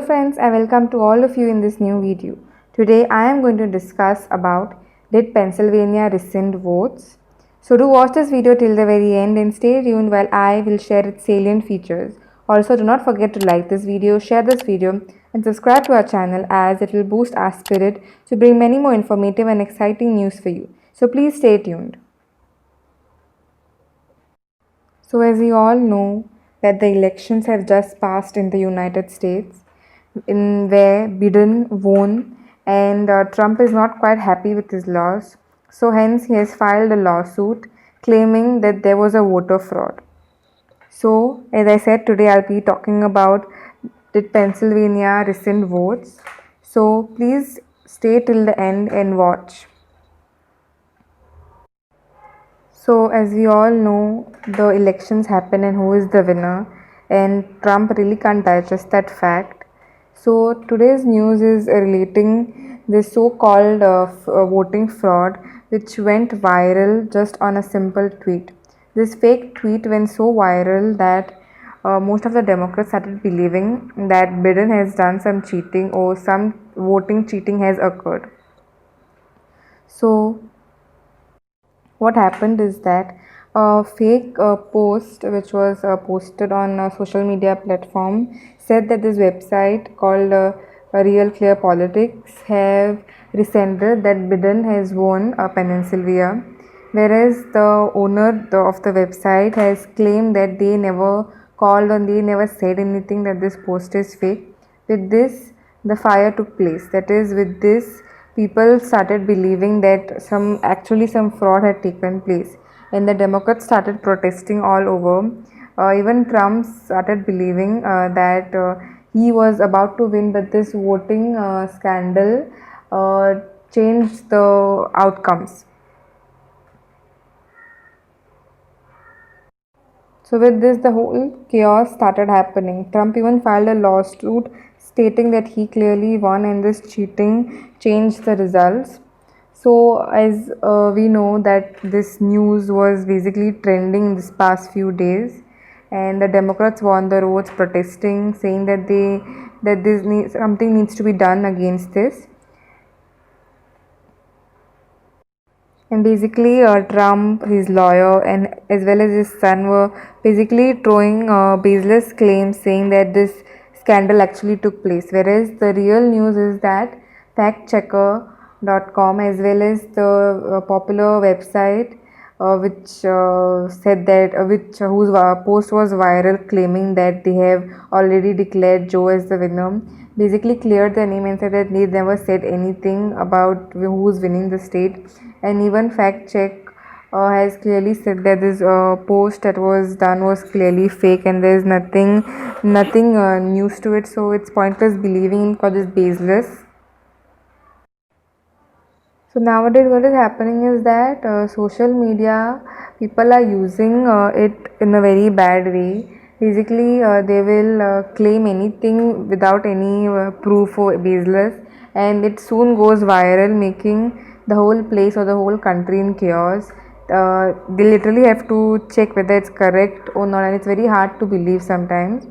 friends, I welcome to all of you in this new video. Today I am going to discuss about did Pennsylvania rescind votes? So do watch this video till the very end and stay tuned while I will share its salient features. Also do not forget to like this video, share this video and subscribe to our channel as it will boost our spirit to bring many more informative and exciting news for you. So please stay tuned. So as we all know that the elections have just passed in the United States in where Biden won and Trump is not quite happy with his loss. So hence he has filed a lawsuit claiming that there was a voter fraud. So as I said, today I'll be talking about did Pennsylvania rescind votes. So please stay till the end and watch. So, as we all know, the elections happen and who is the winner, and Trump really can't digest that fact. So, today's news is relating this so called voting fraud, which went viral just on a simple tweet. This fake tweet went so viral that most of the Democrats started believing that Biden has done some cheating or some voting cheating has occurred. So, what happened is that a fake post which was posted on a social media platform said that this website called Real Clear Politics have rescinded that Biden has won Pennsylvania, whereas the owner of the website has claimed that they never called or they never said anything, that this post is fake. With this, the fire took place. That is, with this, people started believing that some fraud had taken place, and the Democrats started protesting all over. Even Trump started believing that he was about to win, but this voting scandal changed the outcomes. So, with this, the whole chaos started happening. Trump even filed a lawsuit stating that he clearly won and this cheating changed the results. So, as we know that this news was basically trending this past few days, and the Democrats were on the roads protesting, saying that something needs to be done against this. And basically, Trump, his lawyer, and as well as his son were basically throwing baseless claims saying that this scandal actually took place. Whereas the real news is that factchecker.com, as well as the popular website which said that whose post was viral claiming that they have already declared Joe as the winner, basically cleared their name and said that they never said anything about who's winning the state. And even fact check has clearly said that this post that was done was clearly fake and there is nothing news to it, so it's pointless believing because it's baseless. So nowadays, what is happening is that social media people are using it in a very bad way. Basically, they will claim anything without any proof or baseless, and it soon goes viral, making the whole place or the whole country in chaos. They literally have to check whether it's correct or not, and it's very hard to believe sometimes.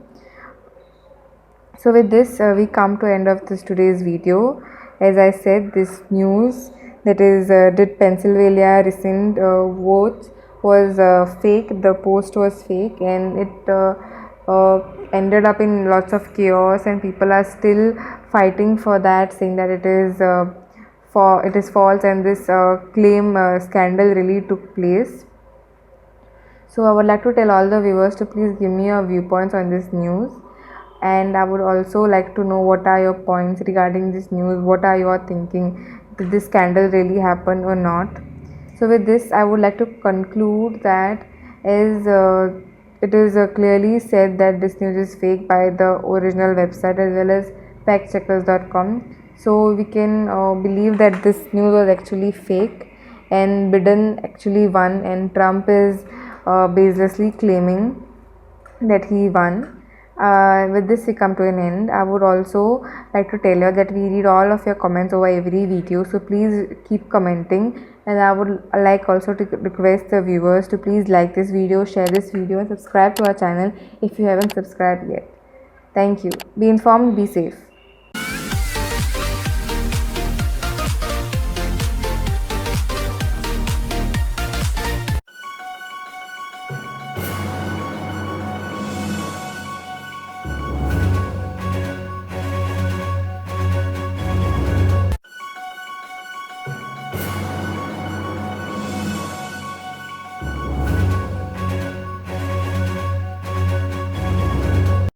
So with this, we come to end of this today's video. As I said, this news, that is did Pennsylvania rescind votes, was fake. The post was fake, and it ended up in lots of chaos, and people are still fighting for that, saying that it is false, and this claim scandal really took place. So I would like to tell all the viewers to please give me your viewpoints on this news, and I would also like to know what are your points regarding this news. What are you thinking? Did this scandal really happen or not? So with this, I would like to conclude that as it is clearly said that this news is fake by the original website as well as factcheckers.com. So we can believe that this news was actually fake and Biden actually won, and Trump is baselessly claiming that he won. With this, we come to an end. I would also like to tell you that we read all of your comments over every video, so please keep commenting. And I would like also to request the viewers to please like this video, share this video, and subscribe to our channel if you haven't subscribed yet. Thank you. Be informed, be safe.